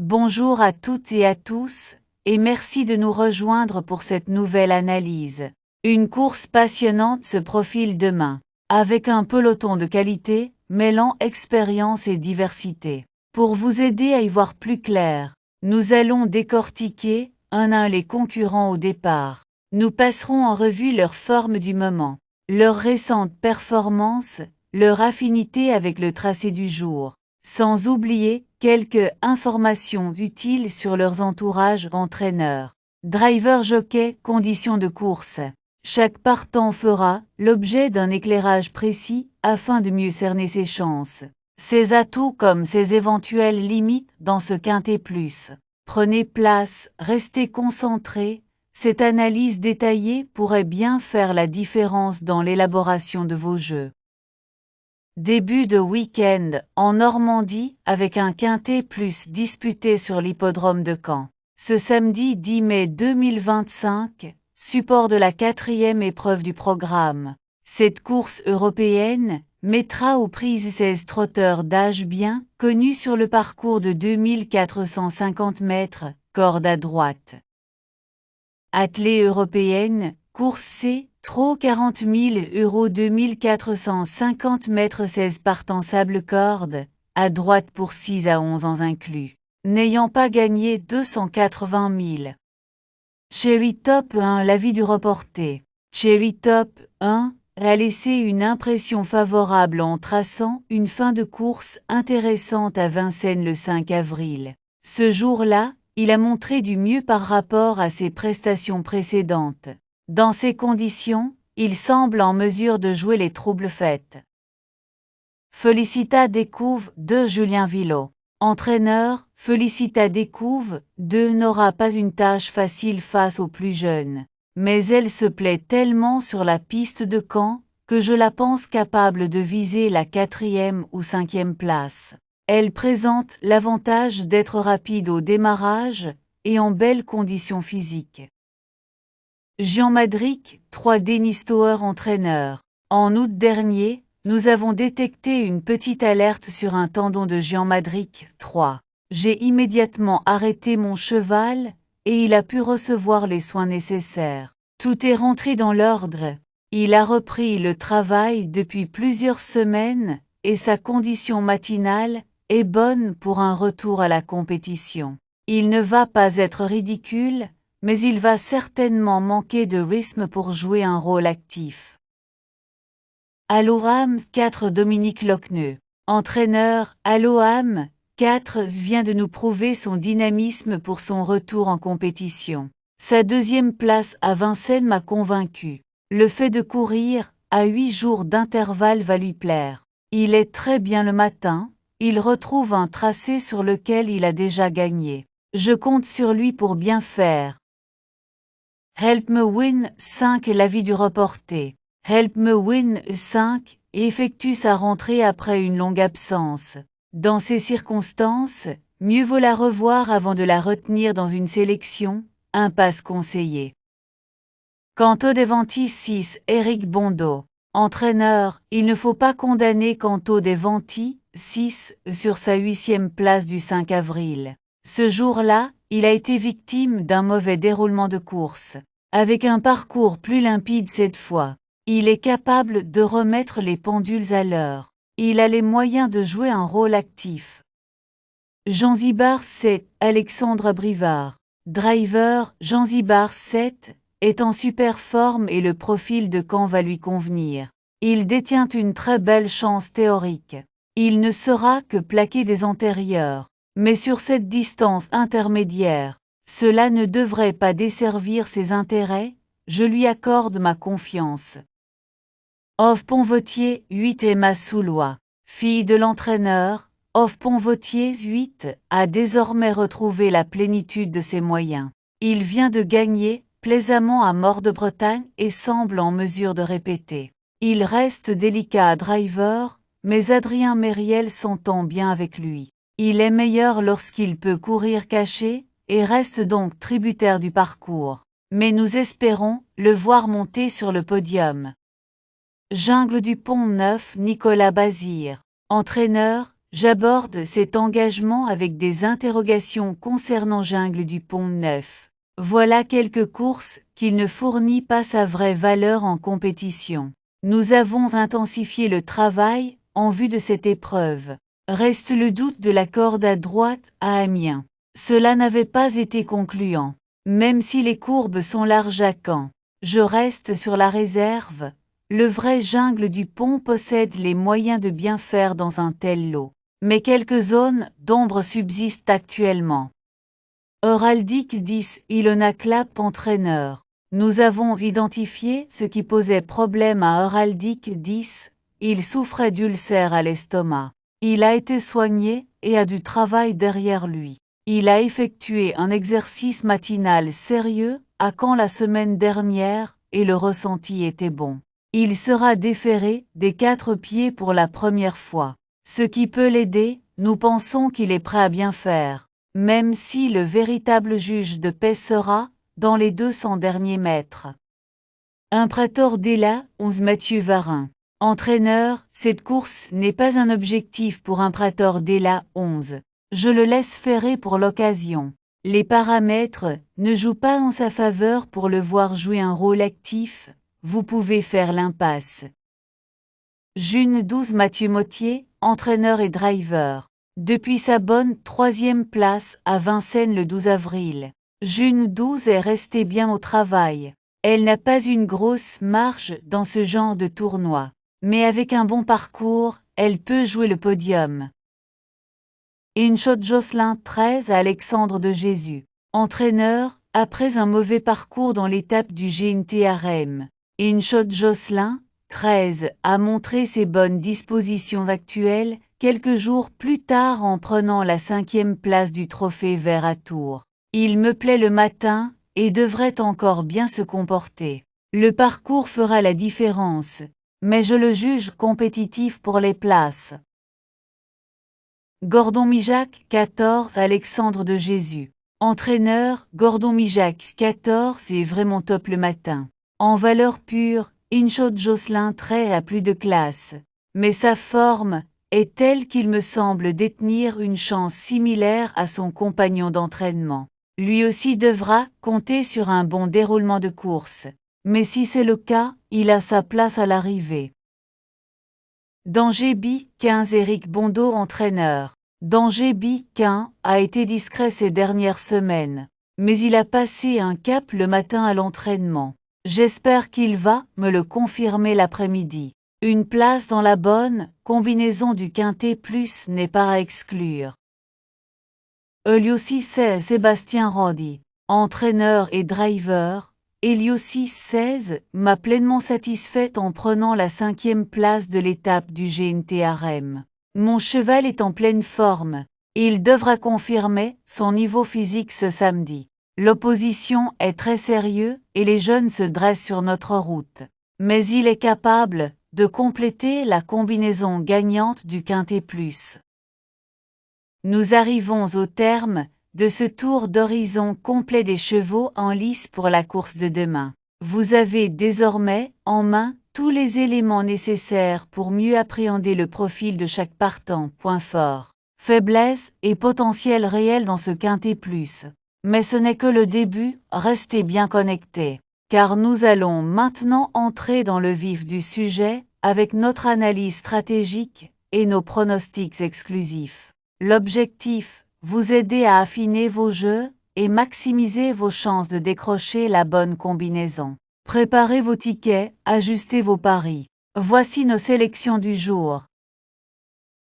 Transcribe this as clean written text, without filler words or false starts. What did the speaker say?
Bonjour à toutes et à tous, et merci de nous rejoindre pour cette nouvelle analyse. Une course passionnante se profile demain, avec un peloton de qualité, mêlant expérience et diversité. Pour vous aider à y voir plus clair, nous allons décortiquer, un à un les concurrents au départ. Nous passerons en revue leur forme du moment, leurs récentes performances, leur affinité avec le tracé du jour, sans oublier quelques informations utiles sur leurs entourages entraîneurs, drivers jockeys, conditions de course. Chaque partant fera l'objet d'un éclairage précis afin de mieux cerner ses chances, ses atouts comme ses éventuelles limites dans ce quintet plus. Prenez place, restez concentrés, cette analyse détaillée pourrait bien faire la différence dans l'élaboration de vos jeux. Début de week-end en Normandie avec un quintet plus disputé sur l'hippodrome de Caen. Ce samedi 10 mai 2025, support de la 4e épreuve du programme. Cette course européenne mettra aux prises 16 trotteurs d'âge bien connus sur le parcours de 2450 mètres, corde à droite. Attelée européenne, course C, trot 40 000 € 2450 mètres 16 partant sable corde, à droite pour 6 à 11 ans inclus, n'ayant pas gagné 280 000. Cherry Top 1 l'avis du reporter. Cherry Top 1 a laissé une impression favorable en traçant une fin de course intéressante à Vincennes le 5 avril. Ce jour-là, il a montré du mieux par rapport à ses prestations précédentes. Dans ces conditions, il semble en mesure de jouer les troubles fêtes. Felicita Découve de Julien Villot. Entraîneur, Felicita Découve de n'aura pas une tâche facile face aux plus jeunes. Mais elle se plaît tellement sur la piste de Caen, que je la pense capable de viser la 4e ou 5e place. Elle présente l'avantage d'être rapide au démarrage, et en belles conditions physiques. Jean Madric, 3 Denis Tower entraîneur. En août dernier, nous avons détecté une petite alerte sur un tendon de Jean Madric, 3. J'ai immédiatement arrêté mon cheval, et il a pu recevoir les soins nécessaires. Tout est rentré dans l'ordre. Il a repris le travail depuis plusieurs semaines, et sa condition matinale est bonne pour un retour à la compétition. Il ne va pas être ridicule, mais il va certainement manquer de rythme pour jouer un rôle actif. Alloham 4 Dominique Lochneux. Entraîneur, Alloham 4 vient de nous prouver son dynamisme pour son retour en compétition. Sa 2e place à Vincennes m'a convaincu. Le fait de courir, à 8 jours d'intervalle va lui plaire. Il est très bien le matin, il retrouve un tracé sur lequel il a déjà gagné. Je compte sur lui pour bien faire. Help Me Win 5 l'avis du reporter. Help Me Win 5 effectue sa rentrée après une longue absence. Dans ces circonstances, mieux vaut la revoir avant de la retenir dans une sélection, impasse conseillée. Canto Devanti 6 Éric Bondeau. Entraîneur, il ne faut pas condamner Canto Devanti 6 sur sa 8e place du 5 avril. Ce jour-là, il a été victime d'un mauvais déroulement de course. Avec un parcours plus limpide cette fois, il est capable de remettre les pendules à l'heure. Il a les moyens de jouer un rôle actif. Zanzibar 7 Alexandre Brivard. Driver, Zanzibar 7 est en super forme et le profil de Caen va lui convenir. Il détient une très belle chance théorique. Il ne sera que plaqué des antérieurs. Mais sur cette distance intermédiaire, cela ne devrait pas desservir ses intérêts, je lui accorde ma confiance. Ove Ponvotier 8 Emma Soulois. Fille de l'entraîneur, Ove Ponvotier 8 a désormais retrouvé la plénitude de ses moyens. Il vient de gagner plaisamment à Mort-de-Bretagne et semble en mesure de répéter. Il reste délicat à driver, mais Adrien Mériel s'entend bien avec lui. Il est meilleur lorsqu'il peut courir caché, et reste donc tributaire du parcours. Mais nous espérons le voir monter sur le podium. Jungle du Pont 9 Nicolas Bazir. Entraîneur, J'aborde cet engagement avec des interrogations concernant Jungle du Pont Neuf. Voilà quelques courses qu'il ne fournit pas sa vraie valeur en compétition. Nous avons intensifié le travail en vue de cette épreuve. Reste le doute de la corde à droite à Amiens. Cela n'avait pas été concluant. Même si les courbes sont larges à Caen, je reste sur la réserve. Le vrai Jungle du Pont possède les moyens de bien faire dans un tel lot. Mais quelques zones d'ombre subsistent actuellement. Euraldic 10, Ilona Clapp entraîneur. Nous avons identifié ce qui posait problème à Euraldic 10. Il souffrait d'ulcères à l'estomac. Il a été soigné et a du travail derrière lui. Il a effectué un exercice matinal sérieux à Caen la semaine dernière et le ressenti était bon. Il sera déféré des 4 pieds pour la première fois. Ce qui peut l'aider, nous pensons qu'il est prêt à bien faire, même si le véritable juge de paix sera dans les 200 derniers mètres. Imperator Della 11 Mathieu Varin. Entraîneur, cette course n'est pas un objectif pour Imperator Della 11. Je le laisse ferrer pour l'occasion. Les paramètres ne jouent pas en sa faveur pour le voir jouer un rôle actif. Vous pouvez faire l'impasse. June 12 Mathieu Mottier, entraîneur et driver. Depuis sa bonne 3e place à Vincennes le 12 avril, June 12 est restée bien au travail. Elle n'a pas une grosse marge dans ce genre de tournoi, mais avec un bon parcours, elle peut jouer le podium. Inshot Jocelyn 13 à Alexandre de Jésus. Entraîneur, après un mauvais parcours dans l'étape du GNT à Rennes, Inshot Jocelyn 13 a montré ses bonnes dispositions actuelles quelques jours plus tard en prenant la 5e place du trophée vert à Tours. Il me plaît le matin et devrait encore bien se comporter. Le parcours fera la différence, mais je le juge compétitif pour les places. Gordon Mijac 14 Alexandre de Jésus. Entraîneur, Gordon Mijac 14 est vraiment top le matin. En valeur pure, Inshot Jocelyn Tray a plus de classe. Mais sa forme est telle qu'il me semble détenir une chance similaire à son compagnon d'entraînement. Lui aussi devra compter sur un bon déroulement de course. Mais si c'est le cas, il a sa place à l'arrivée. Danger B 15 Éric Bondeau entraîneur. Danger B 15 a été discret ces dernières semaines, mais il a passé un cap le matin à l'entraînement. J'espère qu'il va me le confirmer l'après-midi. Une place dans la bonne combinaison du Quintet Plus n'est pas à exclure. Eliossi 16 Sébastien Rodi, entraîneur et driver. Eliossi 16 m'a pleinement satisfaite en prenant la 5e place de l'étape du GNT à Rennes. Mon cheval est en pleine forme. Il devra confirmer son niveau physique ce samedi. L'opposition est très sérieuse et les jeunes se dressent sur notre route. Mais il est capable de compléter la combinaison gagnante du Quintet Plus. Nous arrivons au terme de ce tour d'horizon complet des chevaux en lice pour la course de demain. Vous avez désormais en main tous les éléments nécessaires pour mieux appréhender le profil de chaque partant. Point fort, faiblesse et potentiel réel dans ce Quintet Plus. Mais ce n'est que le début, restez bien connectés, car nous allons maintenant entrer dans le vif du sujet avec notre analyse stratégique et nos pronostics exclusifs. L'objectif, vous aider à affiner vos jeux et maximiser vos chances de décrocher la bonne combinaison. Préparez vos tickets, ajustez vos paris. Voici nos sélections du jour.